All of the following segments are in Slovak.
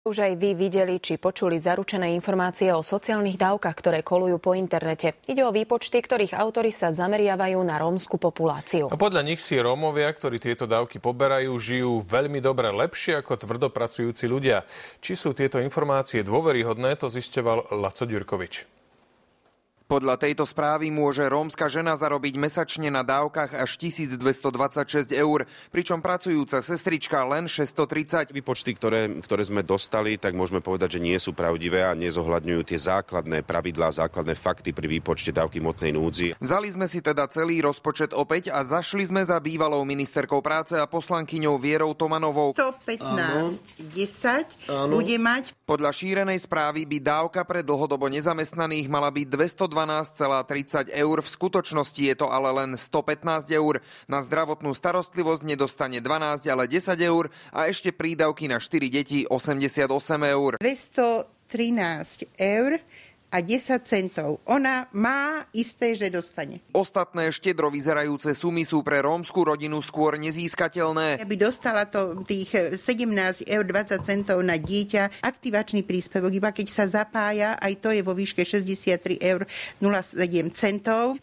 Už aj vy videli či počuli zaručené informácie o sociálnych dávkach, ktoré kolujú po internete. Ide o výpočty, ktorých autori sa zameriavajú na rómsku populáciu. A podľa nich si Rómovia, ktorí tieto dávky poberajú, žijú veľmi dobre, lepšie ako tvrdopracujúci ľudia. Či sú tieto informácie dôveryhodné, to zisťoval Laco Ďurkovič. Podľa tejto správy môže rómska žena zarobiť mesačne na dávkach až 1226 eur, pričom pracujúca sestrička len 630. Výpočty, ktoré sme dostali, tak môžeme povedať, že nie sú pravdivé a nezohľadňujú tie základné pravidlá, základné fakty pri výpočte dávky hmotnej núdzi. Vzali sme si teda celý rozpočet opäť a zašli sme za bývalou ministerkou práce a poslankyňou Vierou Tomanovou. 115,10 bude mať. Podľa šírenej správy by dávka pre dlhodobo nezamestnaných mala byť 212,30 eur. V skutočnosti je to ale len 115 eur. Na zdravotnú starostlivosť nedostane 12, ale 10 eur a ešte prídavky na 4 deti 88 eur. 213 eur a 10 centov. Ona má isté, že dostane. Ostatné štedro vyzerajúce sumy sú pre rómsku rodinu skôr nezískateľné. Aby dostala to tých 17,20 eur na dieťa, aktivačný príspevok, iba keď sa zapája, aj to je vo výške 63,07 eur.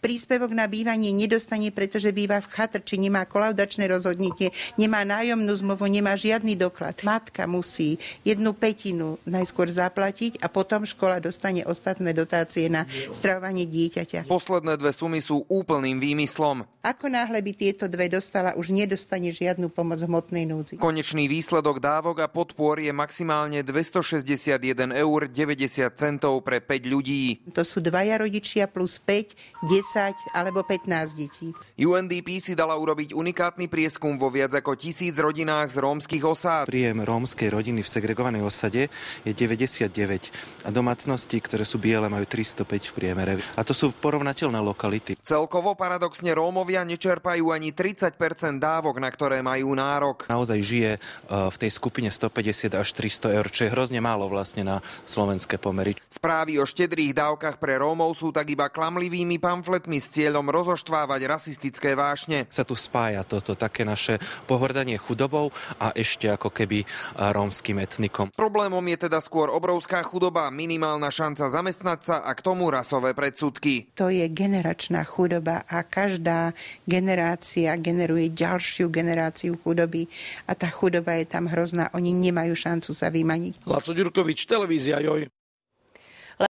Príspevok na bývanie nedostane, pretože býva v chatrči, nemá kolaudačné rozhodnutie, nemá nájomnú zmluvu, nemá žiadny doklad. Matka musí 1/5 najskôr zaplatiť a potom škola dostane ostatné dotácie na stravovanie dieťaťa. Posledné dve sumy sú úplným výmyslom. Ako náhle by tieto dve dostala, už nedostane žiadnu pomoc v hmotnej núdzi. Konečný výsledok dávok a podpor je maximálne 261,90 eur pre 5 ľudí. To sú dvaja rodičia plus 5, 10 alebo 15 detí. UNDP si dala urobiť unikátny prieskum vo viac ako 1000 rodinách z rómskych osád. Príjem rómskej rodiny v segregovanej osade je 99 a domácnosti, ktoré sú biele, majú 305 v priemere. A to sú porovnateľné lokality. Celkovo paradoxne Rómovia nečerpajú ani 30% dávok, na ktoré majú nárok. Naozaj žije v tej skupine 150 až 300 eur, čo je hrozne málo vlastne na slovenské pomery. Správy o štedrých dávkach pre Rómov sú tak iba klamlivými pamfletmi s cieľom rozoštvávať rasistické vášne. Sa tu spája toto také naše pohordanie chudobou a ešte ako keby rómskym etnikom. Problémom je teda skôr obrovská chudoba, minimálna šanca zamestnať sa a k tomu rasové predsudky. To je generačná chudoba a každá generácia generuje ďalšiu generáciu chudoby a tá chudoba je tam hrozná. Oni nemajú šancu sa vymaniť. Laco Ďurkovič, televízia Joj.